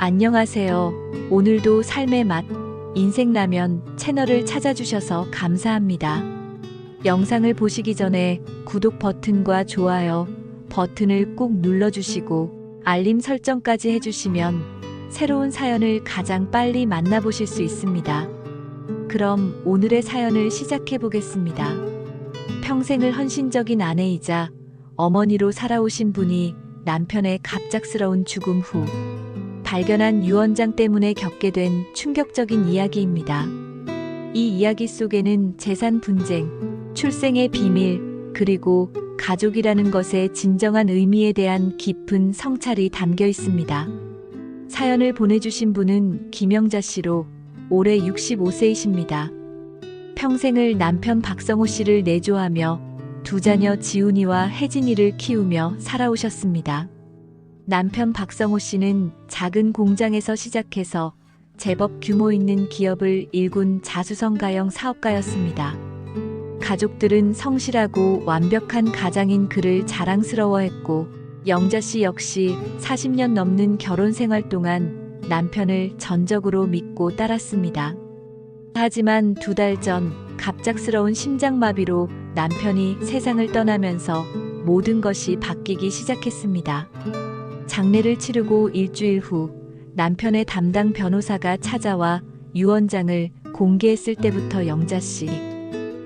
안녕하세요. 오늘도 삶의 맛, 인생라면 채널을 찾아주셔서 감사합니다. 영상을 보시기 전에 구독 버튼과 좋아요 버튼을 꾹 눌러주시고 알림 설정까지 해주시면 새로운 사연을 가장 빨리 만나보실 수 있습니다. 그럼 오늘의 사연을 시작해 보겠습니다. 평생을 헌신적인 아내이자 어머니로 살아오신 분이 남편의 갑작스러운 죽음 후 발견한 유언장 때문에 겪게 된 충격적인 이야기입니다. 이 이야기 속에는 재산 분쟁, 출생의 비밀, 그리고 가족이라는 것의 진정한 의미에 대한 깊은 성찰이 담겨 있습니다. 사연을 보내주신 분은 김영자 씨로 올해 65세이십니다. 평생을 남편 박성호 씨를 내조하며 두 자녀 지훈이와 혜진이를 키우며 살아오셨습니다. 남편 박성호 씨는 작은 공장에서 시작해서 제법 규모 있는 기업을 일군 자수성가형 사업가였습니다. 가족들은 성실하고 완벽한 가장인 그를 자랑스러워했고 영자 씨 역시 40년 넘는 결혼 생활 동안 남편을 전적으로 믿고 따랐습니다. 하지만 2달 전 갑작스러운 심장마비로 남편이 세상을 떠나면서 모든 것이 바뀌기 시작했습니다. 장례를 치르고 일주일 후 남편의 담당 변호사가 찾아와 유언장을 공개했을 때부터 영자 씨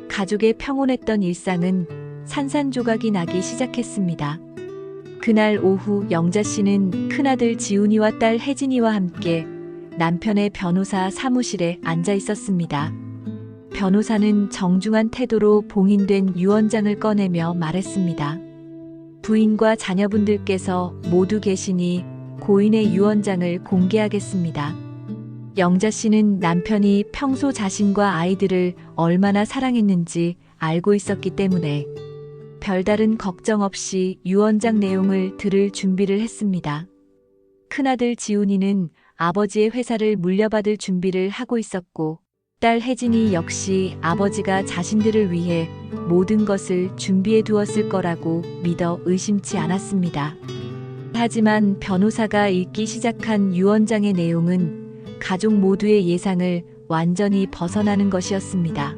가족의 평온했던 일상은 산산조각이 나기 시작했습니다. 그날 오후 영자 씨는 큰아들 지훈이와 딸 혜진이와 함께 남편의 변호사 사무실에 앉아 있었습니다. 변호사는 정중한 태도로 봉인된 유언장을 꺼내며 말했습니다. 부인과 자녀분들께서 모두 계시니 고인의 유언장을 공개하겠습니다. 영자 씨는 남편이 평소 자신과 아이들을 얼마나 사랑했는지 알고 있었기 때문에 별다른 걱정 없이 유언장 내용을 들을 준비를 했습니다. 큰아들 지훈이는 아버지의 회사를 물려받을 준비를 하고 있었고 딸 혜진이 역시 아버지가 자신들을 위해 모든 것을 준비해 두었을 거라고 믿어 의심치 않았습니다. 하지만 변호사가 읽기 시작한 유언장의 내용은 가족 모두의 예상을 완전히 벗어나는 것이었습니다.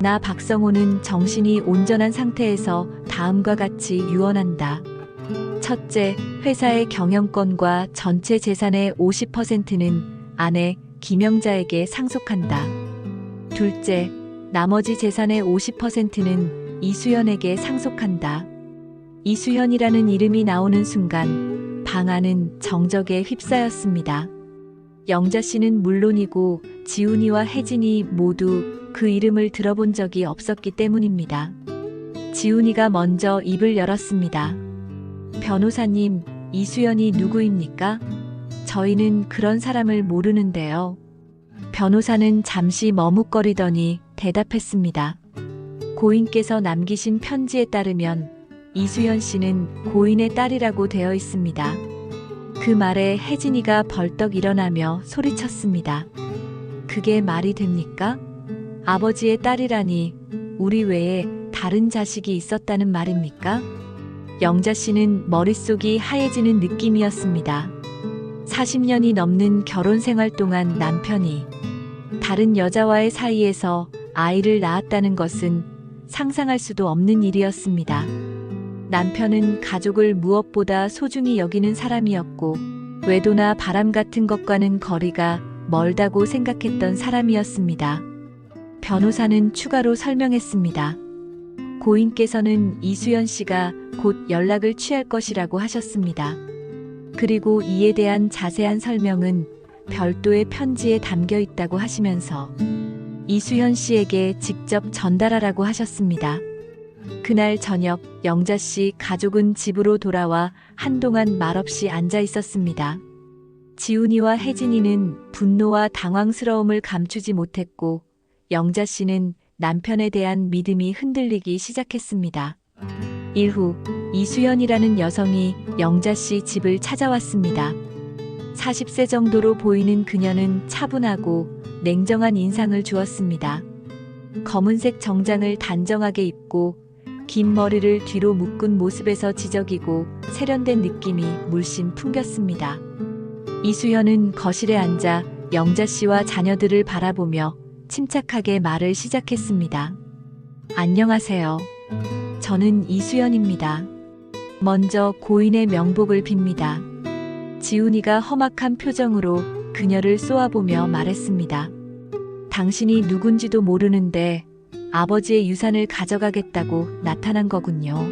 나 박성호는 정신이 온전한 상태에서 다음과 같이 유언한다. 첫째, 회사의 경영권과 전체 재산의 50%는 아내 김영자에게 상속한다. 둘째, 나머지 재산의 50%는 이수연에게 상속한다. 이수연이라는 이름이 나오는 순간 방 안은 정적에 휩싸였습니다. 영자 씨는 물론이고 지훈이와 혜진이 모두 그 이름을 들어본 적이 없었기 때문입니다. 지훈이가 먼저 입을 열었습니다. 변호사님, 이수연이 누구입니까? 저희는 그런 사람을 모르는데요. 변호사는 잠시 머뭇거리더니 대답했습니다. 고인께서 남기신 편지에 따르면 이수연 씨는 고인의 딸이라고 되어 있습니다. 그 말에 혜진이가 벌떡 일어나며 소리쳤습니다. 그게 말이 됩니까? 아버지의 딸이라니 우리 외에 다른 자식이 있었다는 말입니까? 영자 씨는 머릿속이 하얘지는 느낌이었습니다. 40년이 넘는 결혼 생활 동안 남편이 다른 여자와의 사이에서 아이를 낳았다는 것은 상상할 수도 없는 일이었습니다. 남편은 가족을 무엇보다 소중히 여기는 사람이었고 외도나 바람 같은 것과는 거리가 멀다고 생각했던 사람이었습니다. 변호사는 추가로 설명했습니다. 고인께서는 이수연 씨가 곧 연락을 취할 것이라고 하셨습니다. 그리고 이에 대한 자세한 설명은 별도의 편지에 담겨 있다고 하시면서 이수연 씨에게 직접 전달하라고 하셨습니다. 그날 저녁 영자 씨 가족은 집으로 돌아와 한동안 말없이 앉아 있었습니다. 지훈이와 혜진이는 분노와 당황스러움을 감추지 못했고 영자 씨는 남편에 대한 믿음이 흔들리기 시작했습니다. 일후 이수연이라는 여성이 영자 씨 집을 찾아왔습니다. 40세 정도로 보이는 그녀는 차분하고 냉정한 인상을 주었습니다. 검은색 정장을 단정하게 입고 긴 머리를 뒤로 묶은 모습에서 지적이고 세련된 느낌이 물씬 풍겼습니다. 이수연은 거실에 앉아 영자 씨와 자녀들을 바라보며 침착하게 말을 시작했습니다. 안녕하세요. 저는 이수연입니다. 먼저 고인의 명복을 빕니다. 지훈이가 험악한 표정으로 그녀를 쏘아보며 말했습니다. 당신이 누군지도 모르는데 아버지의 유산을 가져가겠다고 나타난 거군요.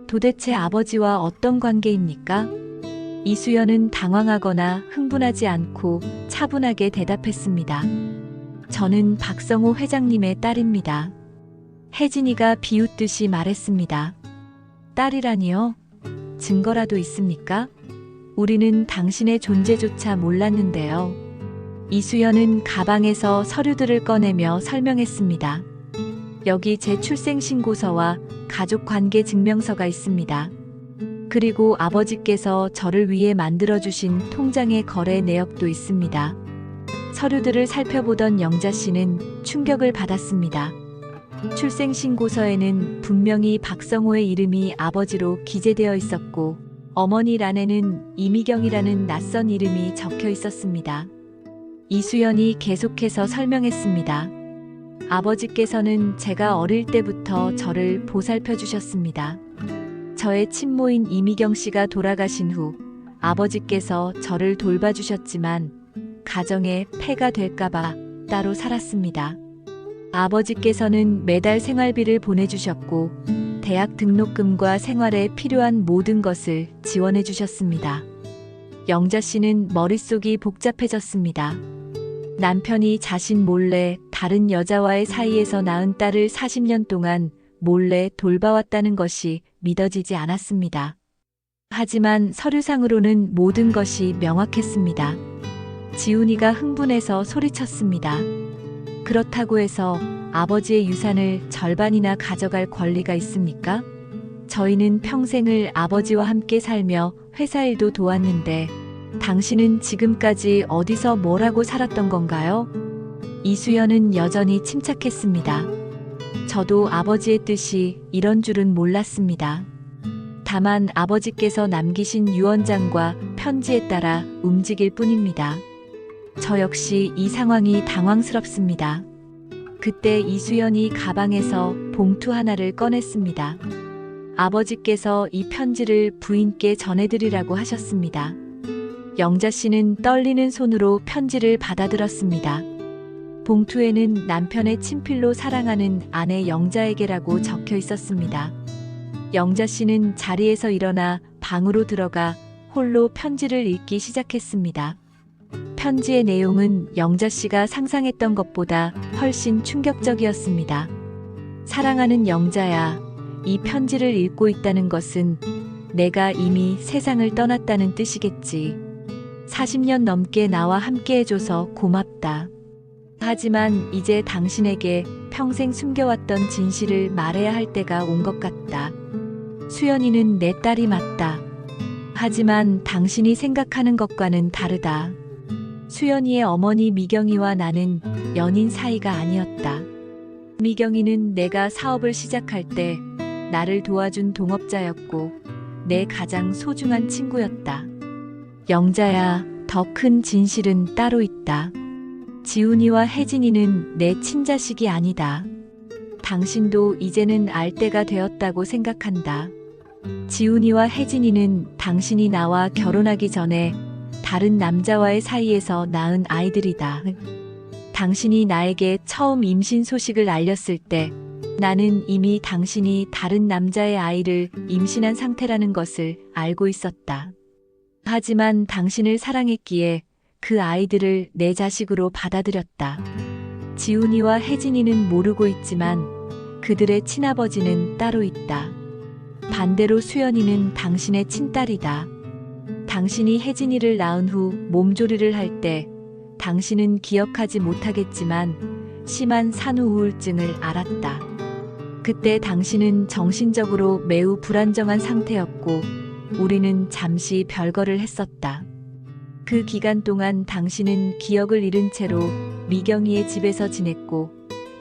도대체 아버지와 어떤 관계입니까? 이수연은 당황하거나 흥분하지 않고 차분하게 대답했습니다. 저는 박성호 회장님의 딸입니다. 혜진이가 비웃듯이 말했습니다. 딸이라니요? 증거라도 있습니까? 우리는 당신의 존재조차 몰랐는데요. 이수연은 가방에서 서류들을 꺼내며 설명했습니다. 여기 제 출생신고서와 가족관계 증명서가 있습니다. 그리고 아버지께서 저를 위해 만들어주신 통장의 거래 내역도 있습니다. 서류들을 살펴보던 영자 씨는 충격을 받았습니다. 출생신고서에는 분명히 박성호의 이름이 아버지로 기재되어 있었고 어머니란에는 이미경이라는 낯선 이름이 적혀 있었습니다. 이수연이 계속해서 설명했습니다. 아버지께서는 제가 어릴 때부터 저를 보살펴 주셨습니다. 저의 친모인 이미경 씨가 돌아가신 후 아버지께서 저를 돌봐주셨지만 가정에 폐가 될까봐 따로 살았습니다. 아버지께서는 매달 생활비를 보내주셨고 대학 등록금과 생활에 필요한 모든 것을 지원해 주셨습니다. 영자 씨는 머릿속이 복잡해졌습니다. 남편이 자신 몰래 다른 여자와의 사이에서 낳은 딸을 40년 동안 몰래 돌봐왔다는 것이 믿어지지 않았습니다. 하지만 서류상으로는 모든 것이 명확했습니다. 지훈이가 흥분해서 소리쳤습니다. 그렇다고 해서 아버지의 유산을 절반이나 가져갈 권리가 있습니까? 저희는 평생을 아버지와 함께 살며 회사 일도 도왔는데 당신은 지금까지 어디서 뭐라고 살았던 건가요? 이수연은 여전히 침착했습니다. 저도 아버지의 뜻이 이런 줄은 몰랐습니다. 다만 아버지께서 남기신 유언장과 편지에 따라 움직일 뿐입니다. 저 역시 이 상황이 당황스럽습니다. 그때 이수연이 가방에서 봉투 하나를 꺼냈습니다. 아버지께서 이 편지를 부인께 전해드리라고 하셨습니다. 영자 씨는 떨리는 손으로 편지를 받아들었습니다. 봉투에는 남편의 친필로 사랑하는 아내 영자에게라고 적혀 있었습니다. 영자 씨는 자리에서 일어나 방으로 들어가 홀로 편지를 읽기 시작했습니다. 편지의 내용은 영자 씨가 상상했던 것보다 훨씬 충격적이었습니다. 사랑하는 영자야, 이 편지를 읽고 있다는 것은 내가 이미 세상을 떠났다는 뜻이겠지. 40년 넘게 나와 함께 해줘서 고맙다. 하지만 이제 당신에게 평생 숨겨왔던 진실을 말해야 할 때가 온 것 같다. 수연이는 내 딸이 맞다. 하지만 당신이 생각하는 것과는 다르다. 수연이의 어머니 미경이와 나는 연인 사이가 아니었다. 미경이는 내가 사업을 시작할 때 나를 도와준 동업자였고 내 가장 소중한 친구였다. 영자야, 더 큰 진실은 따로 있다. 지훈이와 혜진이는 내 친자식이 아니다. 당신도 이제는 알 때가 되었다고 생각한다. 지훈이와 혜진이는 당신이 나와 결혼하기 전에 다른 남자와의 사이에서 낳은 아이들이다. 당신이 나에게 처음 임신 소식을 알렸을 때 나는 이미 당신이 다른 남자의 아이를 임신한 상태라는 것을 알고 있었다. 하지만 당신을 사랑했기에 그 아이들을 내 자식으로 받아들였다. 지훈이와 혜진이는 모르고 있지만 그들의 친아버지는 따로 있다. 반대로 수연이는 당신의 친딸이다. 당신이 혜진이를 낳은 후 몸조리를 할 때 당신은 기억하지 못하겠지만 심한 산후 우울증을 앓았다. 그때 당신은 정신적으로 매우 불안정한 상태였고 우리는 잠시 별거를 했었다. 그 기간 동안 당신은 기억을 잃은 채로 미경이의 집에서 지냈고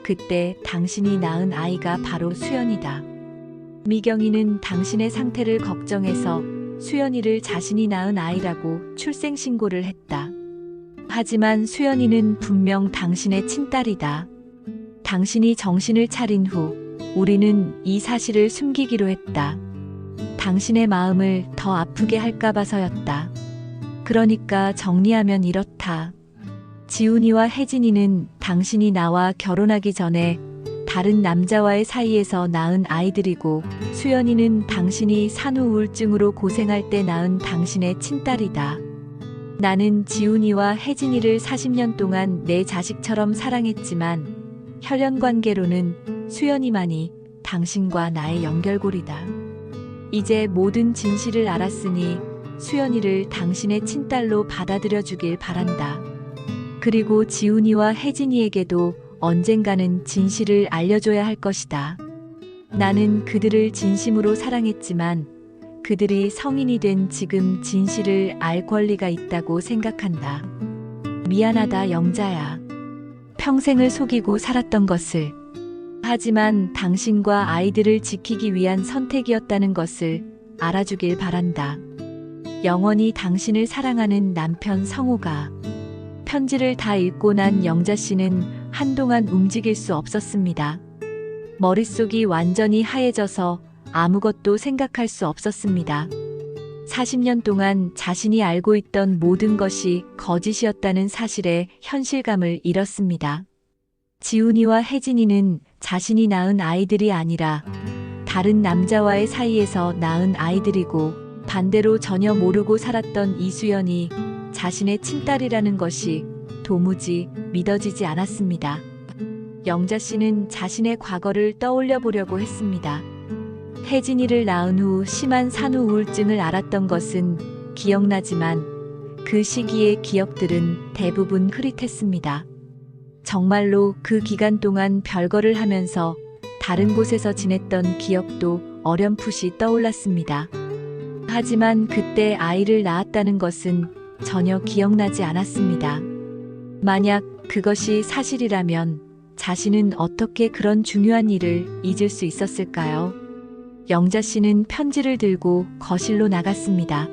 그때 당신이 낳은 아이가 바로 수연이다. 미경이는 당신의 상태를 걱정해서 수연이를 자신이 낳은 아이라고 출생신고를 했다. 하지만 수연이는 분명 당신의 친딸이다. 당신이 정신을 차린 후 우리는 이 사실을 숨기기로 했다. 당신의 마음을 더 아프게 할까 봐서였다. 그러니까 정리하면 이렇다. 지훈이와 혜진이는 당신이 나와 결혼하기 전에 다른 남자와의 사이에서 낳은 아이들이고, 수연이는 당신이 산후 우울증으로 고생할 때 낳은 당신의 친딸이다. 나는 지훈이와 혜진이를 40년 동안 내 자식처럼 사랑했지만 혈연 관계로는 수연이만이 당신과 나의 연결고리다. 이제 모든 진실을 알았으니 수연이를 당신의 친딸로 받아들여 주길 바란다. 그리고 지훈이와 혜진이에게도 언젠가는 진실을 알려줘야 할 것이다. 나는 그들을 진심으로 사랑했지만 그들이 성인이 된 지금 진실을 알 권리가 있다고 생각한다. 미안하다, 영자야. 평생을 속이고 살았던 것을. 하지만 당신과 아이들을 지키기 위한 선택이었다는 것을 알아주길 바란다. 영원히 당신을 사랑하는 남편 성호가. 편지를 다 읽고 난 영자 씨는 한동안 움직일 수 없었습니다. 머릿속이 완전히 하얘져서 아무것도 생각할 수 없었습니다. 40년 동안 자신이 알고 있던 모든 것이 거짓이었다는 사실에 현실감을 잃었습니다. 지훈이와 혜진이는 자신이 낳은 아이들이 아니라 다른 남자와의 사이에서 낳은 아이들이고, 반대로 전혀 모르고 살았던 이수연이 자신의 친딸이라는 것이 도무지 믿어지지 않았습니다. 영자 씨는 자신의 과거를 떠올려 보려고 했습니다. 혜진이를 낳은 후 심한 산후 우울증을 앓았던 것은 기억나지만 그 시기의 기억들은 대부분 흐릿했습니다. 정말로 그 기간 동안 별거를 하면서 다른 곳에서 지냈던 기억도 어렴풋이 떠올랐습니다. 하지만 그때 아이를 낳았다는 것은 전혀 기억나지 않았습니다. 만약 그것이 사실이라면 자신은 어떻게 그런 중요한 일을 잊을 수 있었을까요? 영자 씨는 편지를 들고 거실로 나갔습니다.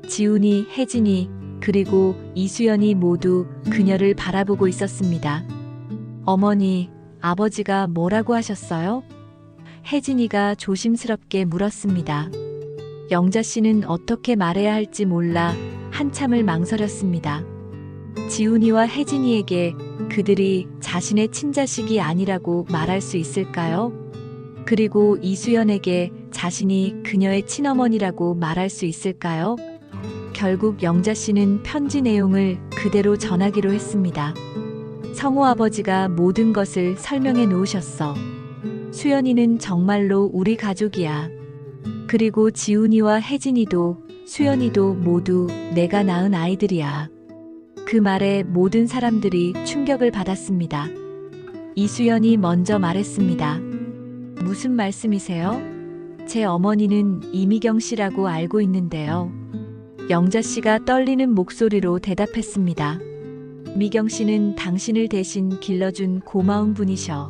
지훈이, 혜진이, 그리고 이수연이 모두 그녀를 바라보고 있었습니다. 어머니, 아버지가 뭐라고 하셨어요? 혜진이가 조심스럽게 물었습니다. 영자 씨는 어떻게 말해야 할지 몰라 한참을 망설였습니다. 지훈이와 혜진이에게 그들이 자신의 친자식이 아니라고 말할 수 있을까요? 그리고 이수연에게 자신이 그녀의 친어머니라고 말할 수 있을까요? 결국 영자 씨는 편지 내용을 그대로 전하기로 했습니다. 성호 아버지가 모든 것을 설명해 놓으셨어. 수연이는 정말로 우리 가족이야. 그리고 지훈이와 혜진이도 수연이도 모두 내가 낳은 아이들이야. 그 말에 모든 사람들이 충격을 받았습니다. 이수연이 먼저 말했습니다. 무슨 말씀이세요? 제 어머니는 이미경 씨라고 알고 있는데요. 영자 씨가 떨리는 목소리로 대답했습니다. 미경 씨는 당신을 대신 길러준 고마운 분이셔.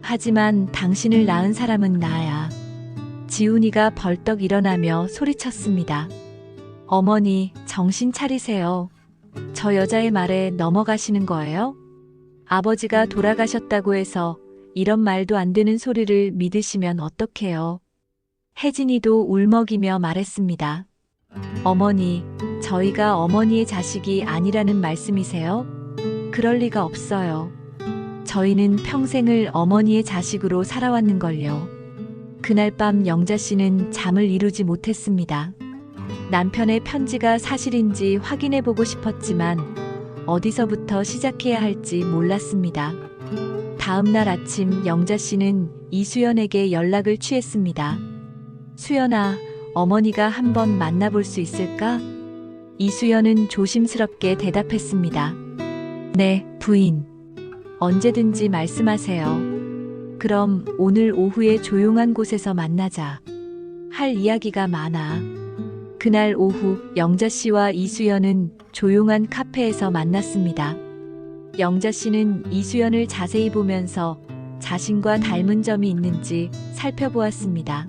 하지만 당신을 낳은 사람은 나야. 지훈이가 벌떡 일어나며 소리쳤습니다. 어머니, 정신 차리세요. 저 여자의 말에 넘어가시는 거예요? 아버지가 돌아가셨다고 해서 이런 말도 안 되는 소리를 믿으시면 어떡해요? 혜진이도 울먹이며 말했습니다. 어머니, 저희가 어머니의 자식이 아니라는 말씀이세요? 그럴 리가 없어요. 저희는 평생을 어머니의 자식으로 살아왔는걸요. 그날 밤 영자 씨는 잠을 이루지 못했습니다. 남편의 편지가 사실인지 확인해보고 싶었지만 어디서부터 시작해야 할지 몰랐습니다. 다음 날 아침 영자 씨는 이수연에게 연락을 취했습니다. 수연아, 어머니가 한번 만나볼 수 있을까? 이수연은 조심스럽게 대답했습니다. 네, 부인. 언제든지 말씀하세요. 그럼 오늘 오후에 조용한 곳에서 만나자. 할 이야기가 많아. 그날 오후 영자 씨와 이수연은 조용한 카페에서 만났습니다. 영자 씨는 이수연을 자세히 보면서 자신과 닮은 점이 있는지 살펴보았습니다.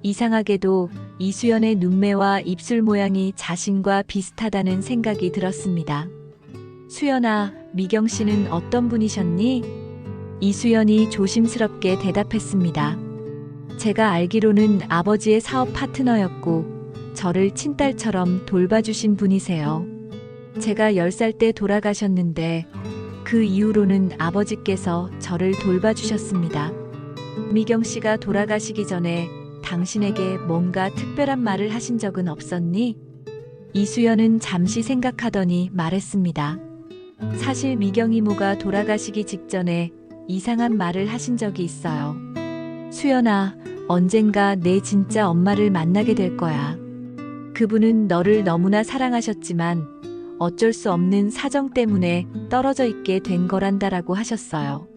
이상하게도 이수연의 눈매와 입술 모양이 자신과 비슷하다는 생각이 들었습니다. 수연아, 미경 씨는 어떤 분이셨니? 이수연이 조심스럽게 대답했습니다. 제가 알기로는 아버지의 사업 파트너였고 저를 친딸처럼 돌봐주신 분이세요. 제가 10살 때 돌아가셨는데 그 이후로는 아버지께서 저를 돌봐주셨습니다. 미경 씨가 돌아가시기 전에 당신에게 뭔가 특별한 말을 하신 적은 없었니? 이수연은 잠시 생각하더니 말했습니다. 사실 미경 이모가 돌아가시기 직전에 이상한 말을 하신 적이 있어요. 수연아, 언젠가 내 진짜 엄마를 만나게 될 거야. 그분은 너를 너무나 사랑하셨지만 어쩔 수 없는 사정 때문에 떨어져 있게 된 거란다라고 하셨어요.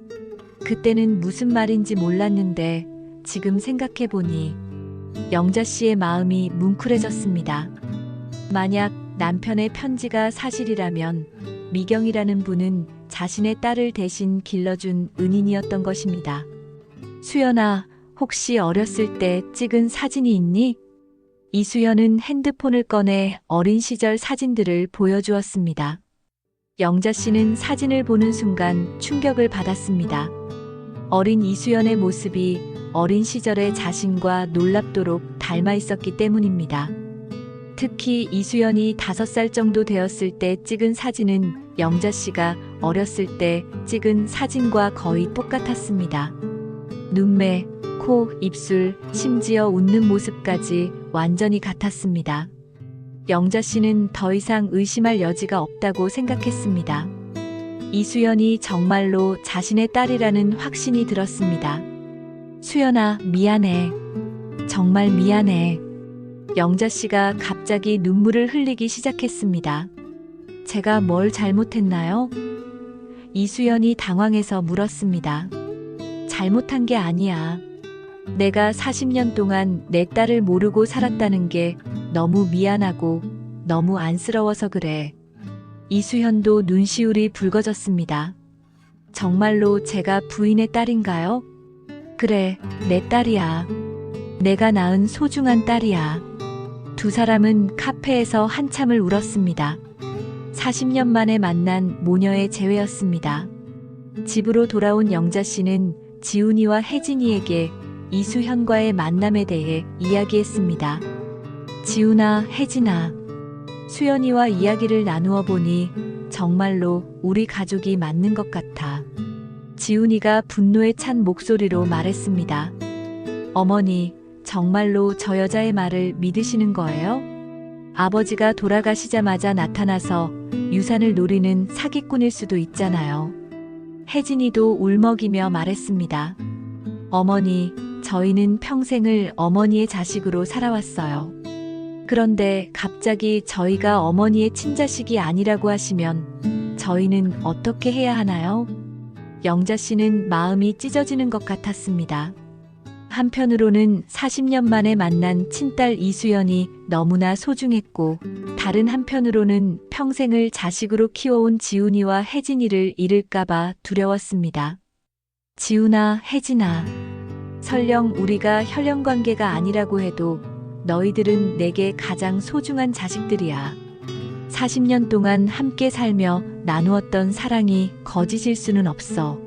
그때는 무슨 말인지 몰랐는데 지금 생각해보니 영자 씨의 마음이 뭉클해졌습니다. 만약 남편의 편지가 사실이라면 미경이라는 분은 자신의 딸을 대신 길러준 은인이었던 것입니다. 수연아, 혹시 어렸을 때 찍은 사진이 있니? 이수연은 핸드폰을 꺼내 어린 시절 사진들을 보여주었습니다. 영자 씨는 사진을 보는 순간 충격을 받았습니다. 어린 이수연의 모습이 어린 시절의 자신과 놀랍도록 닮아 있었기 때문입니다. 특히 이수연이 5살 정도 되었을 때 찍은 사진은 영자 씨가 어렸을 때 찍은 사진과 거의 똑같았습니다. 눈매, 코, 입술, 심지어 웃는 모습까지 완전히 같았습니다. 영자 씨는 더 이상 의심할 여지가 없다고 생각했습니다. 이수연이 정말로 자신의 딸이라는 확신이 들었습니다. 수연아, 미안해. 정말 미안해. 영자 씨가 갑자기 눈물을 흘리기 시작했습니다. 제가 뭘 잘못했나요? 이수연이 당황해서 물었습니다. 잘못한 게 아니야. 내가 40년 동안 내 딸을 모르고 살았다는 게 너무 미안하고 너무 안쓰러워서 그래. 이수연도 눈시울이 붉어졌습니다. 정말로 제가 부인의 딸인가요? 그래, 내 딸이야. 내가 낳은 소중한 딸이야. 두 사람은 카페에서 한참을 울었습니다. 40년 만에 만난 모녀의 재회였습니다. 집으로 돌아온 영자 씨는 지훈이와 혜진이에게 이수현과의 만남에 대해 이야기했습니다. 지훈아, 혜진아, 수연이와 이야기를 나누어 보니 정말로 우리 가족이 맞는 것 같아. 지훈이가 분노에 찬 목소리로 말했습니다. 어머니, 정말로 저 여자의 말을 믿으시는 거예요? 아버지가 돌아가시자마자 나타나서 유산을 노리는 사기꾼일 수도 있잖아요. 혜진이도 울먹이며 말했습니다. 어머니, 저희는 평생을 어머니의 자식으로 살아왔어요. 그런데 갑자기 저희가 어머니의 친자식이 아니라고 하시면 저희는 어떻게 해야 하나요? 영자 씨는 마음이 찢어지는 것 같았습니다. 한편으로는 40년 만에 만난 친딸 이수연이 너무나 소중했고, 다른 한편으로는 평생을 자식으로 키워온 지훈이와 혜진이를 잃을까봐 두려웠습니다. 지훈아, 혜진아, 설령 우리가 혈연 관계가 아니라고 해도 너희들은 내게 가장 소중한 자식들이야. 40년 동안 함께 살며 나누었던 사랑이 거짓일 수는 없어.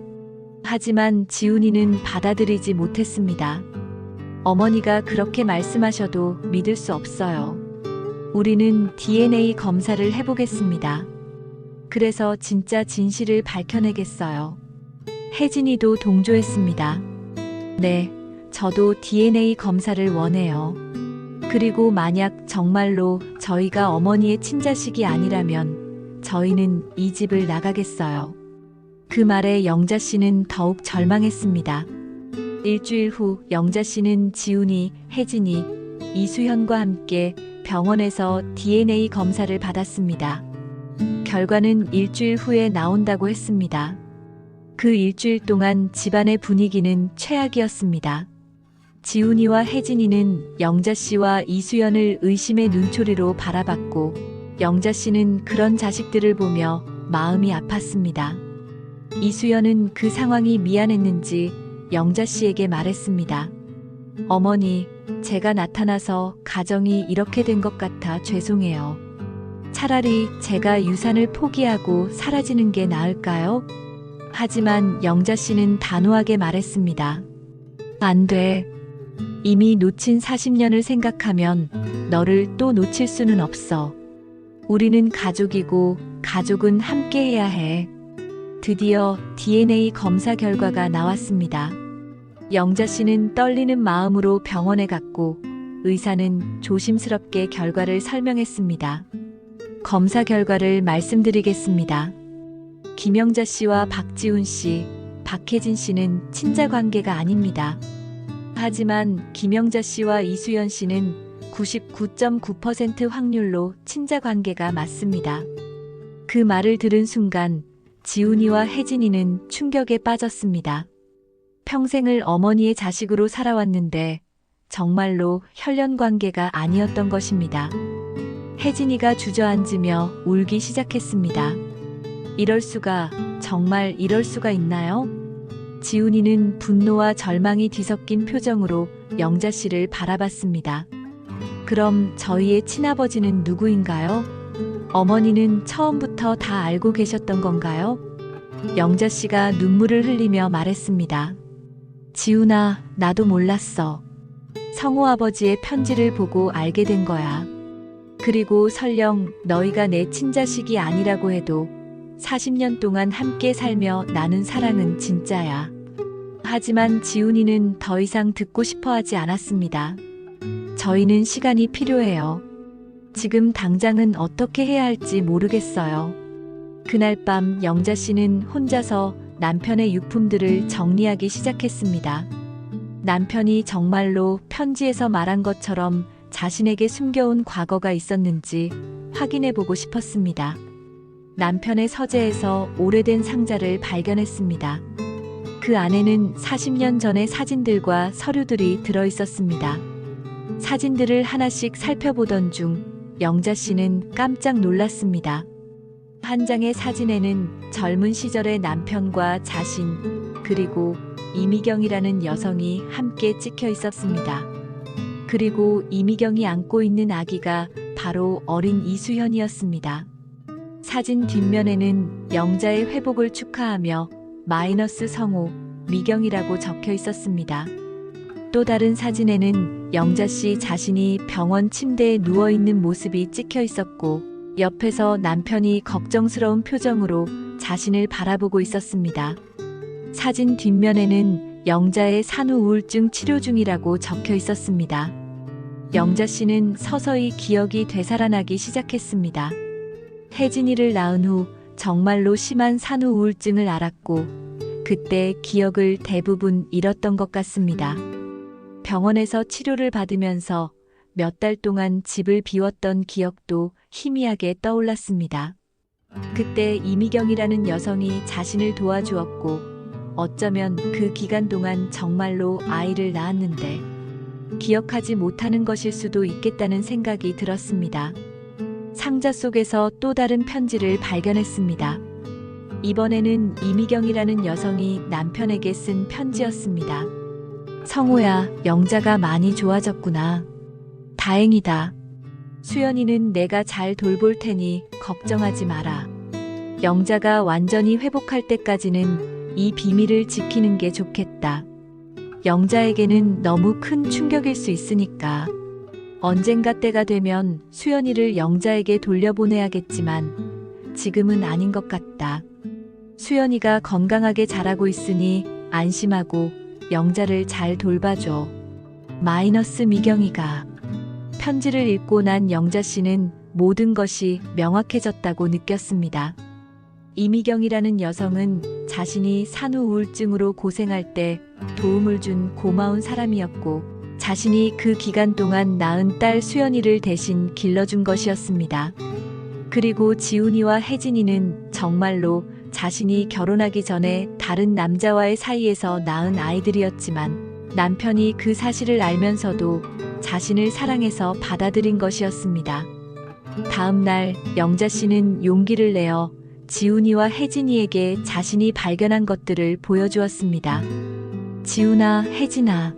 하지만 지훈이는 받아들이지 못했습니다. 어머니가 그렇게 말씀하셔도 믿을 수 없어요. 우리는 DNA 검사를 해보겠습니다. 그래서 진짜 진실을 밝혀내겠어요. 혜진이도 동조했습니다. 네, 저도 DNA 검사를 원해요. 그리고 만약 정말로 저희가 어머니의 친자식이 아니라면 저희는 이 집을 나가겠어요. 그 말에 영자 씨는 더욱 절망했습니다. 일주일 후 영자 씨는 지훈이, 혜진이, 이수현과 함께 병원에서 DNA 검사를 받았습니다. 결과는 일주일 후에 나온다고 했습니다. 그 일주일 동안 집안의 분위기는 최악이었습니다. 지훈이와 혜진이는 영자 씨와 이수연을 의심의 눈초리로 바라봤고, 영자 씨는 그런 자식들을 보며 마음이 아팠습니다. 이수연은 그 상황이 미안했는지 영자 씨에게 말했습니다. 어머니, 제가 나타나서 가정이 이렇게 된 것 같아 죄송해요. 차라리 제가 유산을 포기하고 사라지는 게 나을까요? 하지만 영자 씨는 단호하게 말했습니다. 안 돼. 이미 놓친 40년을 생각하면 너를 또 놓칠 수는 없어. 우리는 가족이고 가족은 함께 해야 해. 드디어 DNA 검사 결과가 나왔습니다. 영자 씨는 떨리는 마음으로 병원에 갔고 의사는 조심스럽게 결과를 설명했습니다. 검사 결과를 말씀드리겠습니다. 김영자 씨와 박지훈 씨, 박혜진 씨는 친자 관계가 아닙니다. 하지만 김영자 씨와 이수연 씨는 99.9% 확률로 친자 관계가 맞습니다. 그 말을 들은 순간 지훈이와 혜진이는 충격에 빠졌습니다. 평생을 어머니의 자식으로 살아왔는데 정말로 혈연 관계가 아니었던 것입니다. 혜진이가 주저앉으며 울기 시작했습니다. 이럴 수가, 정말 이럴 수가 있나요? 지훈이는 분노와 절망이 뒤섞인 표정으로 영자 씨를 바라봤습니다. 그럼 저희의 친아버지는 누구인가요? 어머니는 처음부터 다 알고 계셨던 건가요? 영자 씨가 눈물을 흘리며 말했습니다. 지훈아, 나도 몰랐어. 성호 아버지의 편지를 보고 알게 된 거야. 그리고 설령 너희가 내 친자식이 아니라고 해도 40년 동안 함께 살며 나눈 사랑은 진짜야. 하지만 지훈이는 더 이상 듣고 싶어 하지 않았습니다. 저희는 시간이 필요해요. 지금 당장은 어떻게 해야 할지 모르겠어요. 그날 밤 영자 씨는 혼자서 남편의 유품들을 정리하기 시작했습니다. 남편이 정말로 편지에서 말한 것처럼 자신에게 숨겨온 과거가 있었는지 확인해보고 싶었습니다. 남편의 서재에서 오래된 상자를 발견했습니다. 그 안에는 40년 전의 사진들과 서류들이 들어있었습니다. 사진들을 하나씩 살펴보던 중 영자 씨는 깜짝 놀랐습니다. 한 장의 사진에는 젊은 시절의 남편과 자신, 그리고 이미경이라는 여성이 함께 찍혀 있었습니다. 그리고 이미경이 안고 있는 아기가 바로 어린 이수현이었습니다. 사진 뒷면에는 영자의 회복을 축하하며 마이너스 성호, 미경이라고 적혀 있었습니다. 또 다른 사진에는 영자 씨 자신이 병원 침대에 누워있는 모습이 찍혀 있었고 옆에서 남편이 걱정스러운 표정으로 자신을 바라보고 있었습니다. 사진 뒷면에는 영자의 산후 우울증 치료 중이라고 적혀 있었습니다. 영자 씨는 서서히 기억이 되살아나기 시작했습니다. 혜진이를 낳은 후 정말로 심한 산후 우울증을 앓았고 그때 기억을 대부분 잃었던 것 같습니다. 병원에서 치료를 받으면서 몇 달 동안 집을 비웠던 기억도 희미하게 떠올랐습니다. 그때 이미경이라는 여성이 자신을 도와주었고 어쩌면 그 기간 동안 정말로 아이를 낳았는데 기억하지 못하는 것일 수도 있겠다는 생각이 들었습니다. 상자 속에서 또 다른 편지를 발견했습니다. 이번에는 이미경이라는 여성이 남편에게 쓴 편지였습니다. 성호야, 영자가 많이 좋아졌구나. 다행이다. 수연이는 내가 잘 돌볼 테니 걱정하지 마라. 영자가 완전히 회복할 때까지는 이 비밀을 지키는 게 좋겠다. 영자에게는 너무 큰 충격일 수 있으니까. 언젠가 때가 되면 수연이를 영자에게 돌려보내야겠지만 지금은 아닌 것 같다. 수연이가 건강하게 자라고 있으니 안심하고 영자를 잘 돌봐줘. 마이너스 미경이가. 편지를 읽고 난 영자 씨는 모든 것이 명확해졌다고 느꼈습니다. 이미경이라는 여성은 자신이 산후 우울증으로 고생할 때 도움을 준 고마운 사람이었고 자신이 그 기간 동안 낳은 딸 수연이를 대신 길러준 것이었습니다. 그리고 지훈이와 혜진이는 정말로 자신이 결혼하기 전에 다른 남자와의 사이에서 낳은 아이들이었지만 남편이 그 사실을 알면서도 자신을 사랑해서 받아들인 것이었습니다. 다음 날 영자 씨는 용기를 내어 지훈이와 혜진이에게 자신이 발견한 것들을 보여주었습니다. 지훈아, 혜진아.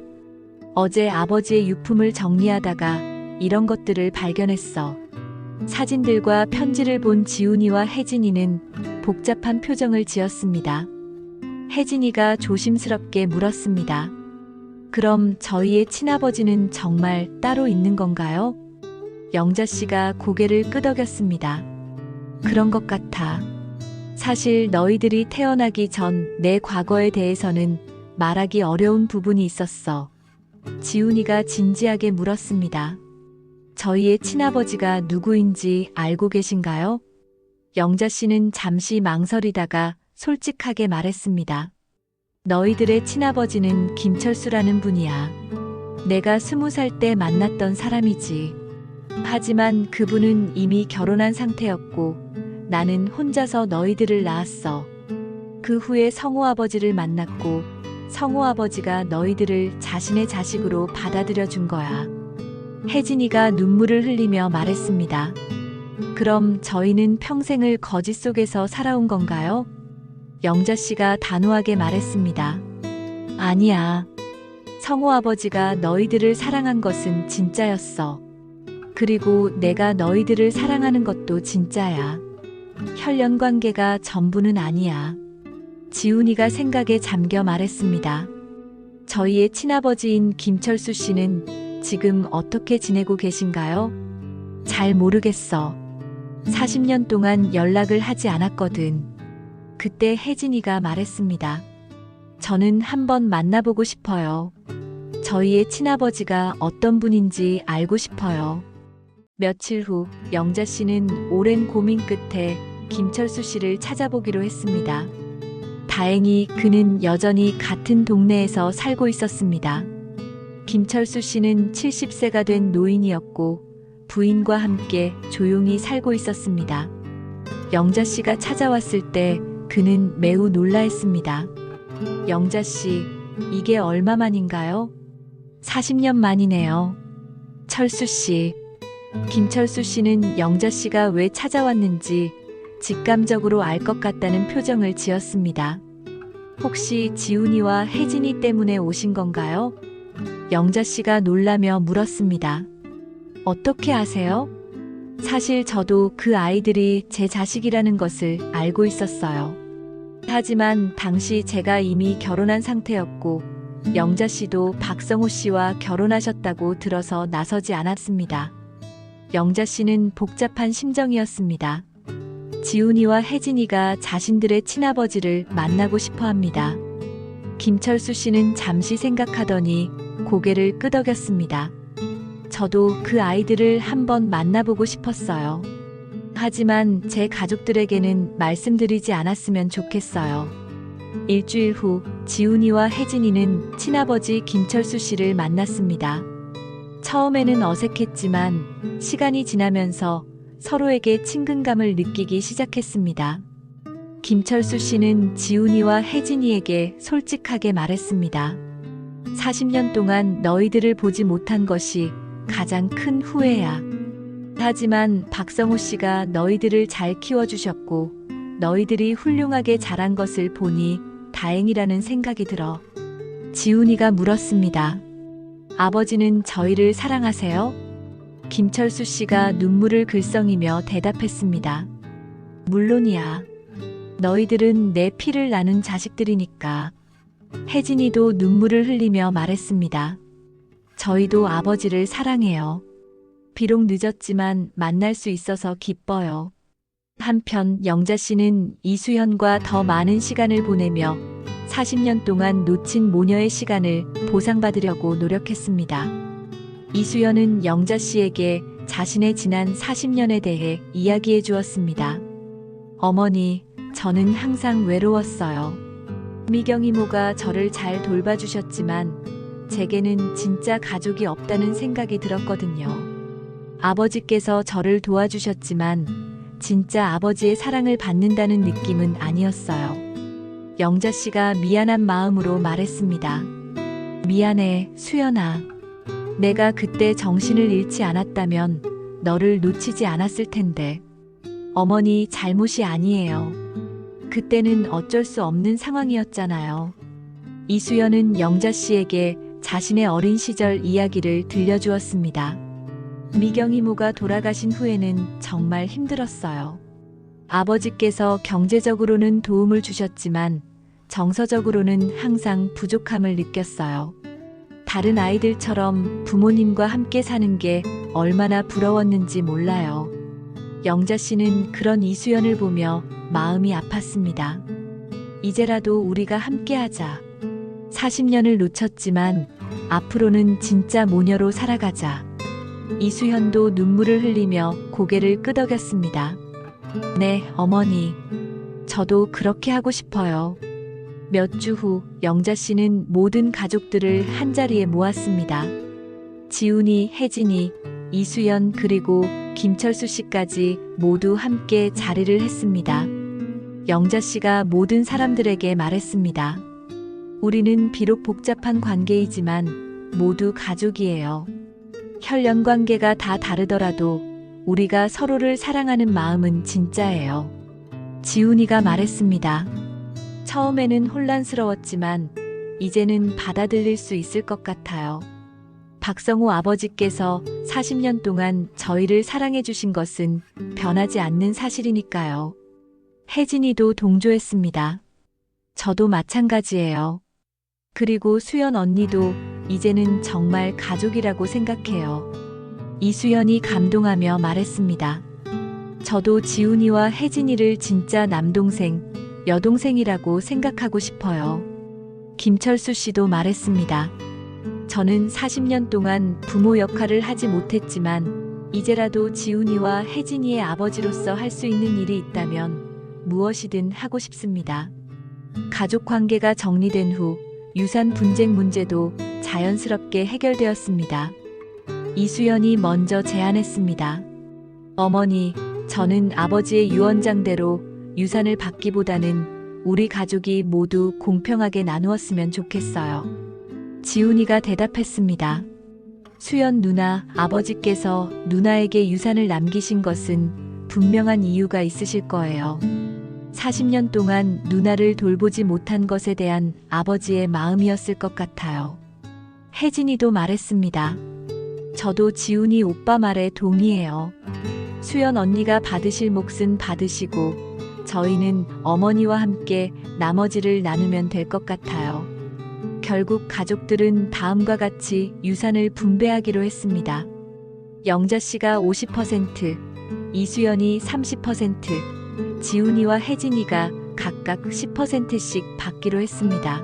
어제 아버지의 유품을 정리하다가 이런 것들을 발견했어. 사진들과 편지를 본 지훈이와 혜진이는 복잡한 표정을 지었습니다. 혜진이가 조심스럽게 물었습니다. 그럼 저희의 친아버지는 정말 따로 있는 건가요? 영자 씨가 고개를 끄덕였습니다. 그런 것 같아. 사실 너희들이 태어나기 전 내 과거에 대해서는 말하기 어려운 부분이 있었어. 지훈이가 진지하게 물었습니다. 저희의 친아버지가 누구인지 알고 계신가요? 영자 씨는 잠시 망설이다가 솔직하게 말했습니다. 너희들의 친아버지는 김철수라는 분이야. 내가 20살 때 만났던 사람이지. 하지만 그분은 이미 결혼한 상태였고 나는 혼자서 너희들을 낳았어. 그 후에 성호 아버지를 만났고 성호 아버지가 너희들을 자신의 자식으로 받아들여 준 거야. 혜진이가 눈물을 흘리며 말했습니다. 그럼 저희는 평생을 거짓 속에서 살아온 건가요? 영자 씨가 단호하게 말했습니다. 아니야. 성호 아버지가 너희들을 사랑한 것은 진짜였어. 그리고 내가 너희들을 사랑하는 것도 진짜야. 혈연 관계가 전부는 아니야. 지훈이가 생각에 잠겨 말했습니다. 저희의 친아버지인 김철수 씨는 지금 어떻게 지내고 계신가요? 잘 모르겠어. 40년 동안 연락을 하지 않았거든. 그때 혜진이가 말했습니다. 저는 한번 만나보고 싶어요. 저희의 친아버지가 어떤 분인지 알고 싶어요. 며칠 후 영자 씨는 오랜 고민 끝에 김철수 씨를 찾아보기로 했습니다. 다행히 그는 여전히 같은 동네에서 살고 있었습니다. 김철수 씨는 70세가 된 노인이었고 부인과 함께 조용히 살고 있었습니다. 영자 씨가 찾아왔을 때 그는 매우 놀라했습니다. 영자 씨, 이게 얼마 만인가요? 40년 만이네요. 철수 씨. 김철수 씨는 영자 씨가 왜 찾아왔는지 직감적으로 알 것 같다는 표정을 지었습니다. 혹시 지훈이와 혜진이 때문에 오신 건가요? 영자 씨가 놀라며 물었습니다. 어떻게 아세요? 사실 저도 그 아이들이 제 자식이라는 것을 알고 있었어요. 하지만 당시 제가 이미 결혼한 상태였고 영자 씨도 박성호 씨와 결혼하셨다고 들어서 나서지 않았습니다. 영자 씨는 복잡한 심정이었습니다. 지훈이와 혜진이가 자신들의 친아버지를 만나고 싶어 합니다. 김철수 씨는 잠시 생각하더니 고개를 끄덕였습니다. 저도 그 아이들을 한번 만나보고 싶었어요. 하지만 제 가족들에게는 말씀드리지 않았으면 좋겠어요. 일주일 후 지훈이와 혜진이는 친아버지 김철수 씨를 만났습니다. 처음에는 어색했지만 시간이 지나면서 서로에게 친근감을 느끼기 시작했습니다. 김철수 씨는 지훈이와 혜진이에게 솔직하게 말했습니다. 40년 동안 너희들을 보지 못한 것이 가장 큰 후회야. 하지만 박성호 씨가 너희들을 잘 키워주셨고 너희들이 훌륭하게 자란 것을 보니 다행이라는 생각이 들어. 지훈이가 물었습니다. 아버지는 저희를 사랑하세요? 김철수 씨가 눈물을 글썽이며 대답했습니다. 물론이야. 너희들은 내 피를 나눈 자식들이니까. 혜진이도 눈물을 흘리며 말했습니다. 저희도 아버지를 사랑해요. 비록 늦었지만 만날 수 있어서 기뻐요. 한편 영자 씨는 이수연과 더 많은 시간을 보내며 40년 동안 놓친 모녀의 시간을 보상받으려고 노력했습니다. 이수연은 영자 씨에게 자신의 지난 40년에 대해 이야기해 주었습니다. 어머니, 저는 항상 외로웠어요. 미경 이모가 저를 잘 돌봐주셨지만 제게는 진짜 가족이 없다는 생각이 들었거든요. 아버지께서 저를 도와주셨지만 진짜 아버지의 사랑을 받는다는 느낌은 아니었어요. 영자 씨가 미안한 마음으로 말했습니다. 미안해, 수연아. 내가 그때 정신을 잃지 않았다면 너를 놓치지 않았을 텐데. 어머니 잘못이 아니에요. 그때는 어쩔 수 없는 상황이었잖아요. 이수연은 영자 씨에게 자신의 어린 시절 이야기를 들려주었습니다. 미경 이모가 돌아가신 후에는 정말 힘들었어요. 아버지께서 경제적으로는 도움을 주셨지만 정서적으로는 항상 부족함을 느꼈어요. 다른 아이들처럼 부모님과 함께 사는 게 얼마나 부러웠는지 몰라요. 영자 씨는 그런 이수연을 보며 마음이 아팠습니다. 이제라도 우리가 함께하자. 40년을 놓쳤지만 앞으로는 진짜 모녀로 살아가자. 이수연도 눈물을 흘리며 고개를 끄덕였습니다. 네, 어머니. 저도 그렇게 하고 싶어요. 몇 주 후 영자 씨는 모든 가족들을 한자리에 모았습니다. 지훈이, 혜진이, 이수연 그리고 김철수 씨까지 모두 함께 자리를 했습니다. 영자 씨가 모든 사람들에게 말했습니다. 우리는 비록 복잡한 관계이지만 모두 가족이에요. 혈연 관계가 다 다르더라도 우리가 서로를 사랑하는 마음은 진짜예요. 지훈이가 말했습니다. 처음에는 혼란스러웠지만 이제는 받아들일 수 있을 것 같아요. 박성호 아버지께서 40년 동안 저희를 사랑해 주신 것은 변하지 않는 사실이니까요. 혜진이도 동조했습니다. 저도 마찬가지예요. 그리고 수연 언니도 이제는 정말 가족이라고 생각해요. 이수연이 감동하며 말했습니다. 저도 지훈이와 혜진이를 진짜 남동생, 여동생이라고 생각하고 싶어요. 김철수 씨도 말했습니다. 저는 40년 동안 부모 역할을 하지 못했지만 이제라도 지훈이와 혜진이의 아버지로서 할 수 있는 일이 있다면 무엇이든 하고 싶습니다. 가족 관계가 정리된 후 유산 분쟁 문제도 자연스럽게 해결되었습니다. 이수연이 먼저 제안했습니다. 어머니, 저는 아버지의 유언장대로 유산을 받기보다는 우리 가족이 모두 공평하게 나누었으면 좋겠어요. 지훈이가 대답했습니다. 수연 누나, 아버지께서 누나에게 유산을 남기신 것은 분명한 이유가 있으실 거예요. 40년 동안 누나를 돌보지 못한 것에 대한 아버지의 마음이었을 것 같아요. 혜진이도 말했습니다. 저도 지훈이 오빠 말에 동의해요. 수연 언니가 받으실 몫은 받으시고 저희는 어머니와 함께 나머지를 나누면 될 것 같아요. 결국 가족들은 다음과 같이 유산을 분배하기로 했습니다. 영자 씨가 50%, 이수연이 30%, 지훈이와 혜진이가 각각 10%씩 받기로 했습니다.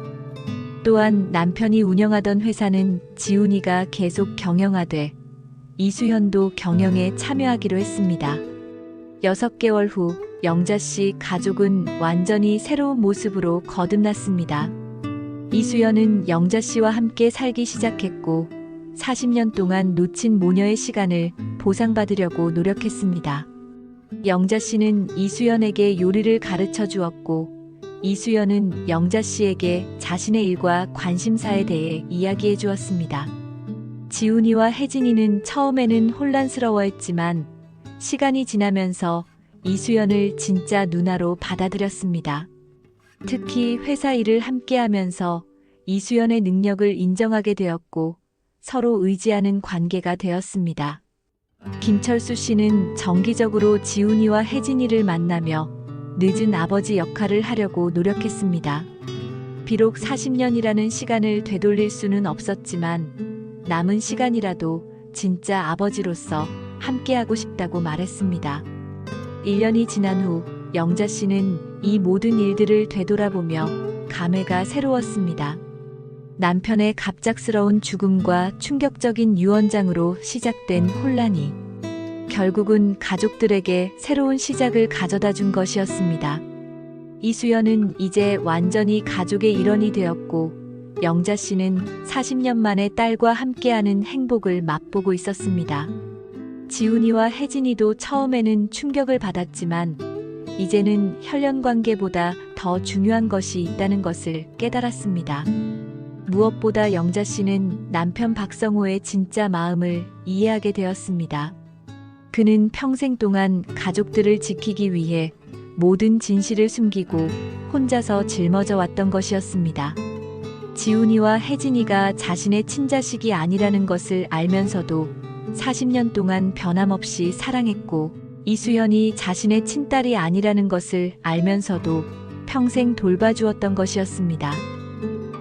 또한 남편이 운영하던 회사는 지훈이가 계속 경영하되 이수연도 경영에 참여하기로 했습니다. 6개월 후 영자 씨 가족은 완전히 새로운 모습으로 거듭났습니다. 이수연은 영자 씨와 함께 살기 시작했고 40년 동안 놓친 모녀의 시간을 보상받으려고 노력했습니다. 영자 씨는 이수연에게 요리를 가르쳐 주었고 이수연은 영자 씨에게 자신의 일과 관심사에 대해 이야기해 주었습니다. 지훈이와 혜진이는 처음에는 혼란스러워했지만 시간이 지나면서 이수연을 진짜 누나로 받아들였습니다. 특히 회사 일을 함께하면서 이수연의 능력을 인정하게 되었고 서로 의지하는 관계가 되었습니다. 김철수 씨는 정기적으로 지훈이와 혜진이를 만나며 늦은 아버지 역할을 하려고 노력했습니다. 비록 40년이라는 시간을 되돌릴 수는 없었지만 남은 시간이라도 진짜 아버지로서 함께하고 싶다고 말했습니다. 1년이 지난 후 영자 씨는 이 모든 일들을 되돌아보며 감회가 새로웠습니다. 남편의 갑작스러운 죽음과 충격적인 유언장으로 시작된 혼란이 결국은 가족들에게 새로운 시작을 가져다 준 것이었습니다. 이수연은 이제 완전히 가족의 일원이 되었고 영자 씨는 40년 만에 딸과 함께하는 행복을 맛보고 있었습니다. 지훈이와 혜진이도 처음에는 충격을 받았지만 이제는 혈연 관계보다 더 중요한 것이 있다는 것을 깨달았습니다. 무엇보다 영자 씨는 남편 박성호의 진짜 마음을 이해하게 되었습니다. 그는 평생 동안 가족들을 지키기 위해 모든 진실을 숨기고 혼자서 짊어져 왔던 것이었습니다. 지훈이와 혜진이가 자신의 친자식이 아니라는 것을 알면서도 40년 동안 변함없이 사랑했고, 이수연이 자신의 친딸이 아니라는 것을 알면서도 평생 돌봐주었던 것이었습니다.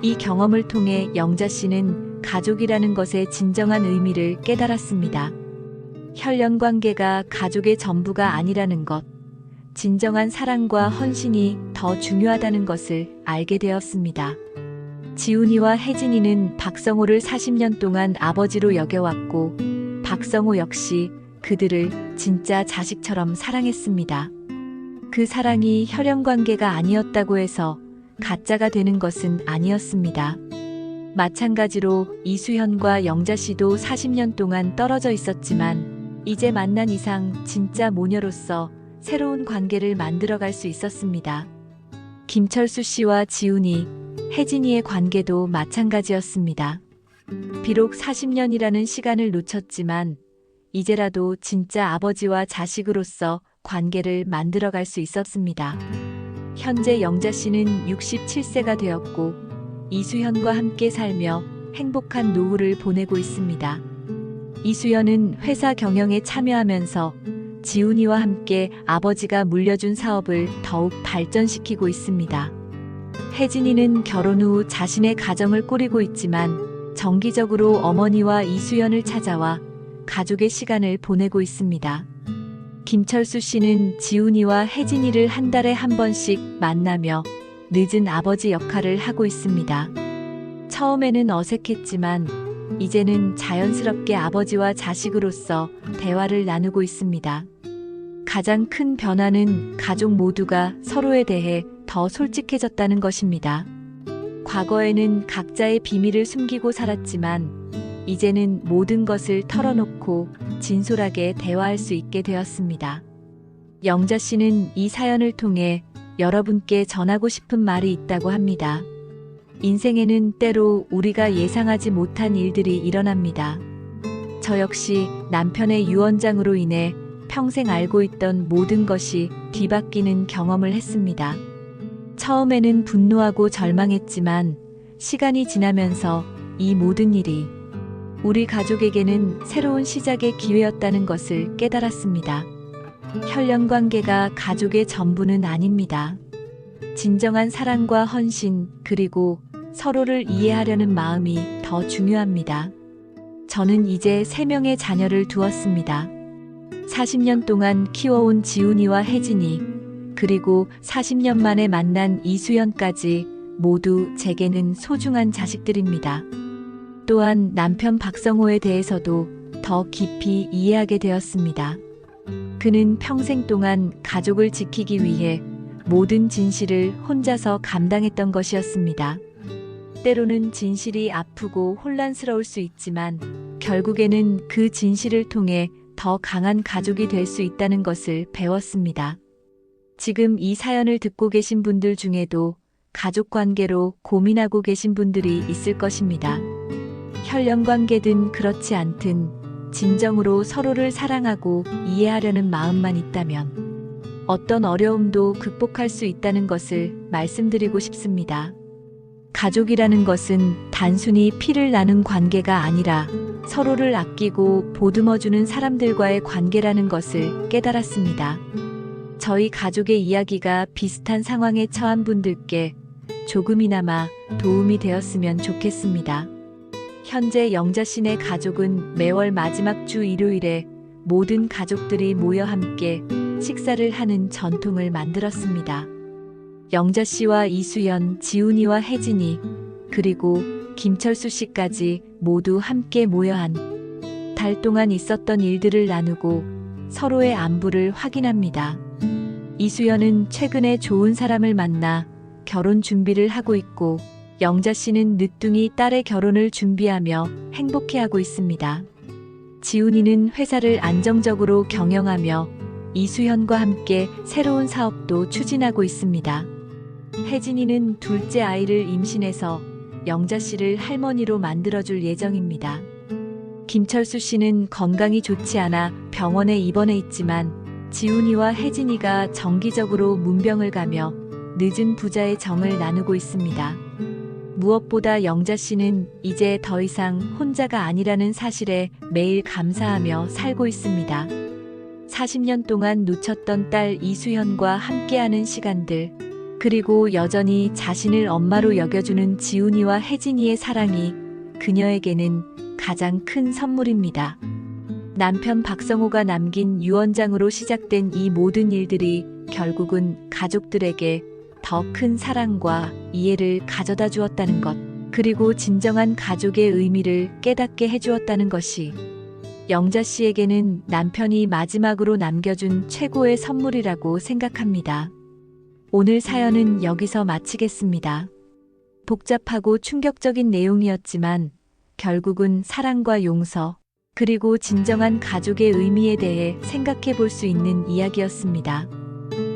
이 경험을 통해 영자 씨는 가족이라는 것의 진정한 의미를 깨달았습니다. 혈연 관계가 가족의 전부가 아니라는 것, 진정한 사랑과 헌신이 더 중요하다는 것을 알게 되었습니다. 지훈이와 혜진이는 박성호를 40년 동안 아버지로 여겨왔고, 박성호 역시 그들을 진짜 자식처럼 사랑했습니다. 그 사랑이 혈연 관계가 아니었다고 해서 가짜가 되는 것은 아니었습니다. 마찬가지로 이수연과 영자 씨도 40년 동안 떨어져 있었지만, 이제 만난 이상 진짜 모녀로서 새로운 관계를 만들어갈 수 있었습니다. 김철수 씨와 지훈이, 혜진이의 관계도 마찬가지였습니다. 비록 40년이라는 시간을 놓쳤지만 이제라도 진짜 아버지와 자식으로서 관계를 만들어갈 수 있었습니다. 현재 영자 씨는 67세가 되었고 이수연과 함께 살며 행복한 노후를 보내고 있습니다. 이수연은 회사 경영에 참여하면서 지훈이와 함께 아버지가 물려준 사업을 더욱 발전시키고 있습니다. 혜진이는 결혼 후 자신의 가정을 꾸리고 있지만 정기적으로 어머니와 이수연을 찾아와 가족의 시간을 보내고 있습니다. 김철수 씨는 지훈이와 혜진이를 한 달에 한 번씩 만나며 늦은 아버지 역할을 하고 있습니다. 처음에는 어색했지만 이제는 자연스럽게 아버지와 자식으로서 대화를 나누고 있습니다. 가장 큰 변화는 가족 모두가 서로에 대해 더 솔직해졌다는 것입니다. 과거에는 각자의 비밀을 숨기고 살았지만 이제는 모든 것을 털어놓고 진솔하게 대화할 수 있게 되었습니다. 영자 씨는 이 사연을 통해 여러분께 전하고 싶은 말이 있다고 합니다. 인생에는 때로 우리가 예상하지 못한 일들이 일어납니다. 저 역시 남편의 유언장으로 인해 평생 알고 있던 모든 것이 뒤바뀌는 경험을 했습니다. 처음에는 분노하고 절망했지만 시간이 지나면서 이 모든 일이 우리 가족에게는 새로운 시작의 기회였다는 것을 깨달았습니다. 혈연 관계가 가족의 전부는 아닙니다. 진정한 사랑과 헌신, 그리고 서로를 이해하려는 마음이 더 중요합니다. 저는 이제 3명의 자녀를 두었습니다. 40년 동안 키워온 지훈이와 혜진이, 그리고 40년 만에 만난 이수연까지 모두 제게는 소중한 자식들입니다. 또한 남편 박성호에 대해서도 더 깊이 이해하게 되었습니다. 그는 평생 동안 가족을 지키기 위해 모든 진실을 혼자서 감당했던 것이었습니다. 때로는 진실이 아프고 혼란스러울 수 있지만 결국에는 그 진실을 통해 더 강한 가족이 될 수 있다는 것을 배웠습니다. 지금 이 사연을 듣고 계신 분들 중에도 가족 관계로 고민하고 계신 분들이 있을 것입니다. 혈연 관계든 그렇지 않든 진정으로 서로를 사랑하고 이해하려는 마음만 있다면 어떤 어려움도 극복할 수 있다는 것을 말씀드리고 싶습니다. 가족이라는 것은 단순히 피를 나눈 관계가 아니라 서로를 아끼고 보듬어주는 사람들과의 관계라는 것을 깨달았습니다. 저희 가족의 이야기가 비슷한 상황에 처한 분들께 조금이나마 도움이 되었으면 좋겠습니다. 현재 영자 씨네 가족은 매월 마지막 주 일요일에 모든 가족들이 모여 함께 식사를 하는 전통을 만들었습니다. 영자 씨와 이수연, 지훈이와 혜진이, 그리고 김철수 씨까지 모두 함께 모여 한 달 동안 있었던 일들을 나누고 서로의 안부를 확인합니다. 이수연은 최근에 좋은 사람을 만나 결혼 준비를 하고 있고 영자 씨는 늦둥이 딸의 결혼을 준비하며 행복해하고 있습니다. 지훈이는 회사를 안정적으로 경영하며 이수연과 함께 새로운 사업도 추진하고 있습니다. 혜진이는 둘째 아이를 임신해서 영자 씨를 할머니로 만들어줄 예정입니다. 김철수 씨는 건강이 좋지 않아 병원에 입원해 있지만 지훈이와 혜진이가 정기적으로 문병을 가며 늦은 부자의 정을 나누고 있습니다. 무엇보다 영자 씨는 이제 더 이상 혼자가 아니라는 사실에 매일 감사하며 살고 있습니다. 40년 동안 놓쳤던 딸 이수현과 함께하는 시간들, 그리고 여전히 자신을 엄마로 여겨주는 지훈이와 혜진이의 사랑이 그녀에게는 가장 큰 선물입니다. 남편 박성호가 남긴 유언장으로 시작된 이 모든 일들이 결국은 가족들에게 더 큰 사랑과 이해를 가져다 주었다는 것, 그리고 진정한 가족의 의미를 깨닫게 해주었다는 것이 영자 씨에게는 남편이 마지막으로 남겨준 최고의 선물이라고 생각합니다. 오늘 사연은 여기서 마치겠습니다. 복잡하고 충격적인 내용이었지만 결국은 사랑과 용서, 그리고 진정한 가족의 의미에 대해 생각해 볼 수 있는 이야기였습니다.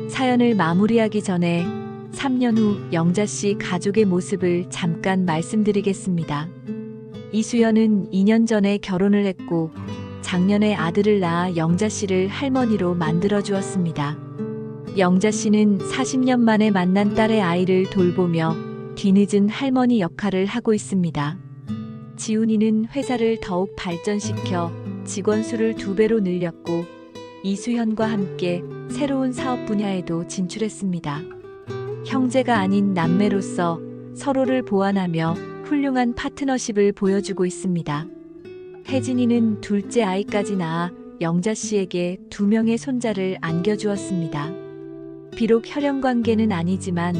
사연을 마무리하기 전에 3년 후 영자 씨 가족의 모습을 잠깐 말씀드리겠습니다. 이수연은 2년 전에 결혼을 했고 작년에 아들을 낳아 영자 씨를 할머니로 만들어 주었습니다. 영자 씨는 40년 만에 만난 딸의 아이를 돌보며 뒤늦은 할머니 역할을 하고 있습니다. 지훈이는 회사를 더욱 발전시켜 직원 수를 2배로 늘렸고 이수현과 함께 새로운 사업 분야에도 진출했습니다. 형제가 아닌 남매로서 서로를 보완하며 훌륭한 파트너십을 보여주고 있습니다. 혜진이는 둘째 아이까지 낳아 영자 씨에게 2명의 손자를 안겨주었습니다. 비록 혈연 관계는 아니지만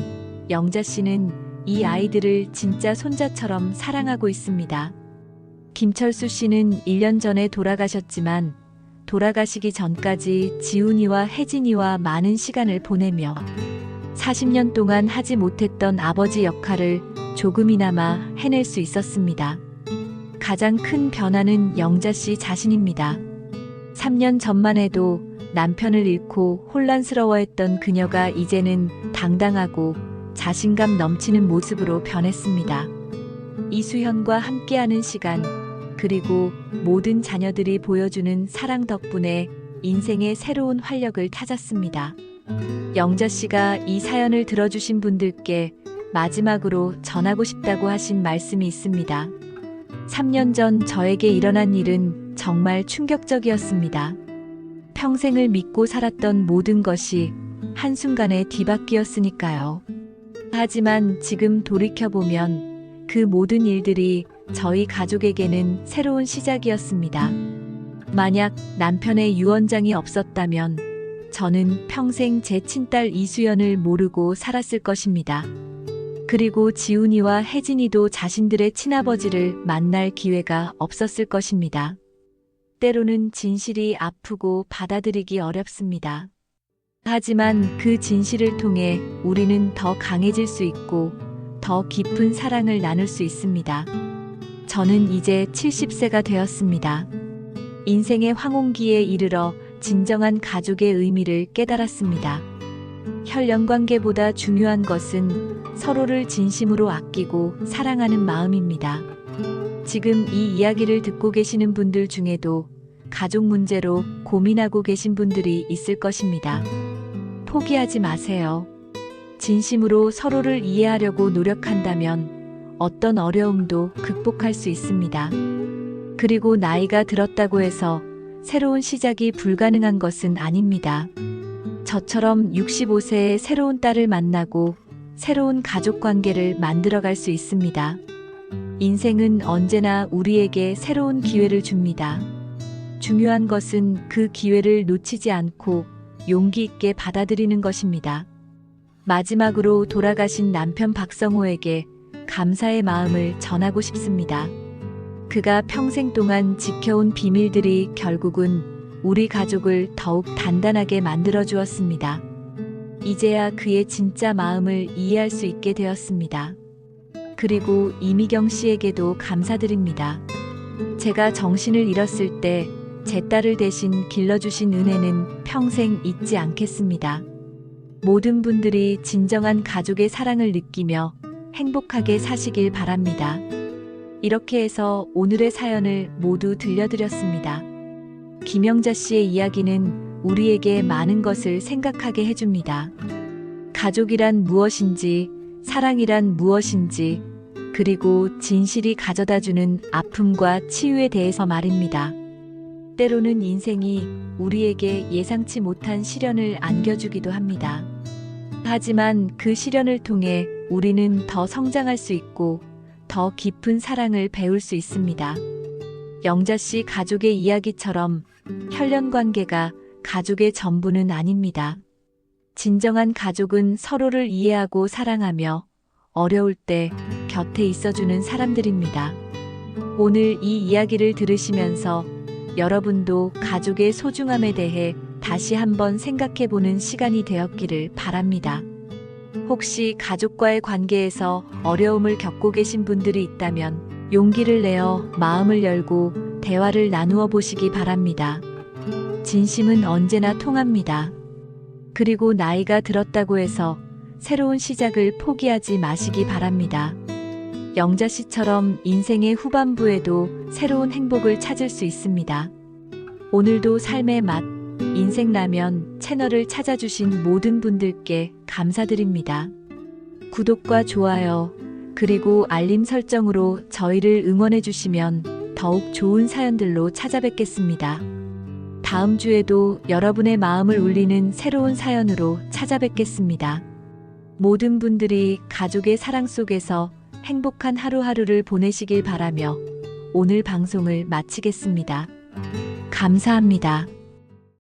영자 씨는 이 아이들을 진짜 손자처럼 사랑하고 있습니다. 김철수 씨는 1년 전에 돌아가셨지만 돌아가시기 전까지 지훈이와 혜진이와 많은 시간을 보내며 40년 동안 하지 못했던 아버지 역할을 조금이나마 해낼 수 있었습니다. 가장 큰 변화는 영자 씨 자신입니다. 3년 전만 해도 남편을 잃고 혼란스러워했던 그녀가 이제는 당당하고 자신감 넘치는 모습으로 변했습니다. 이수현과 함께하는 시간, 그리고 모든 자녀들이 보여주는 사랑 덕분에 인생의 새로운 활력을 찾았습니다. 영자 씨가 이 사연을 들어주신 분들께 마지막으로 전하고 싶다고 하신 말씀이 있습니다. 3년 전 저에게 일어난 일은 정말 충격적이었습니다. 평생을 믿고 살았던 모든 것이 한순간에 뒤바뀌었으니까요. 하지만 지금 돌이켜보면 그 모든 일들이 저희 가족에게는 새로운 시작이었습니다. 만약 남편의 유언장이 없었다면 저는 평생 제 친딸 이수연을 모르고 살았을 것입니다. 그리고 지훈이와 혜진이도 자신들의 친아버지를 만날 기회가 없었을 것입니다. 때로는 진실이 아프고 받아들이기 어렵습니다. 하지만 그 진실을 통해 우리는 더 강해질 수 있고 더 깊은 사랑을 나눌 수 있습니다. 저는 이제 70세가 되었습니다. 인생의 황혼기에 이르러 진정한 가족의 의미를 깨달았습니다. 혈연 관계보다 중요한 것은 서로를 진심으로 아끼고 사랑하는 마음입니다. 지금 이 이야기를 듣고 계시는 분들 중에도 가족 문제로 고민하고 계신 분들이 있을 것입니다. 포기하지 마세요. 진심으로 서로를 이해하려고 노력한다면 어떤 어려움도 극복할 수 있습니다. 그리고 나이가 들었다고 해서 새로운 시작이 불가능한 것은 아닙니다. 저처럼 65세에 새로운 딸을 만나고 새로운 가족 관계를 만들어갈 수 있습니다. 인생은 언제나 우리에게 새로운 기회를 줍니다. 중요한 것은 그 기회를 놓치지 않고 용기 있게 받아들이는 것입니다. 마지막으로 돌아가신 남편 박성호에게 감사의 마음을 전하고 싶습니다. 그가 평생 동안 지켜온 비밀들이 결국은 우리 가족을 더욱 단단하게 만들어 주었습니다. 이제야 그의 진짜 마음을 이해할 수 있게 되었습니다. 그리고 이미경 씨에게도 감사드립니다. 제가 정신을 잃었을 때 제 딸을 대신 길러주신 은혜는 평생 잊지 않겠습니다. 모든 분들이 진정한 가족의 사랑을 느끼며 행복하게 사시길 바랍니다. 이렇게 해서 오늘의 사연을 모두 들려드렸습니다. 김영자 씨의 이야기는 우리에게 많은 것을 생각하게 해줍니다. 가족이란 무엇인지, 사랑이란 무엇인지, 그리고 진실이 가져다주는 아픔과 치유에 대해서 말입니다. 때로는 인생이 우리에게 예상치 못한 시련을 안겨주기도 합니다. 하지만 그 시련을 통해 우리는 더 성장할 수 있고 더 깊은 사랑을 배울 수 있습니다. 영자 씨 가족의 이야기처럼 혈연 관계가 가족의 전부는 아닙니다. 진정한 가족은 서로를 이해하고 사랑하며 어려울 때 곁에 있어주는 사람들입니다. 오늘 이 이야기를 들으시면서 여러분도 가족의 소중함에 대해 다시 한번 생각해보는 시간이 되었기를 바랍니다. 혹시 가족과의 관계에서 어려움을 겪고 계신 분들이 있다면 용기를 내어 마음을 열고 대화를 나누어 보시기 바랍니다. 진심은 언제나 통합니다. 그리고 나이가 들었다고 해서 새로운 시작을 포기하지 마시기 바랍니다. 영자 씨처럼 인생의 후반부에도 새로운 행복을 찾을 수 있습니다. 오늘도 삶의 맛, 인생라면 채널을 찾아주신 모든 분들께 감사드립니다. 구독과 좋아요, 그리고 알림 설정으로 저희를 응원해 주시면 더욱 좋은 사연들로 찾아뵙겠습니다. 다음 주에도 여러분의 마음을 울리는 새로운 사연으로 찾아뵙겠습니다. 모든 분들이 가족의 사랑 속에서 행복한 하루하루를 보내시길 바라며 오늘 방송을 마치겠습니다. 감사합니다.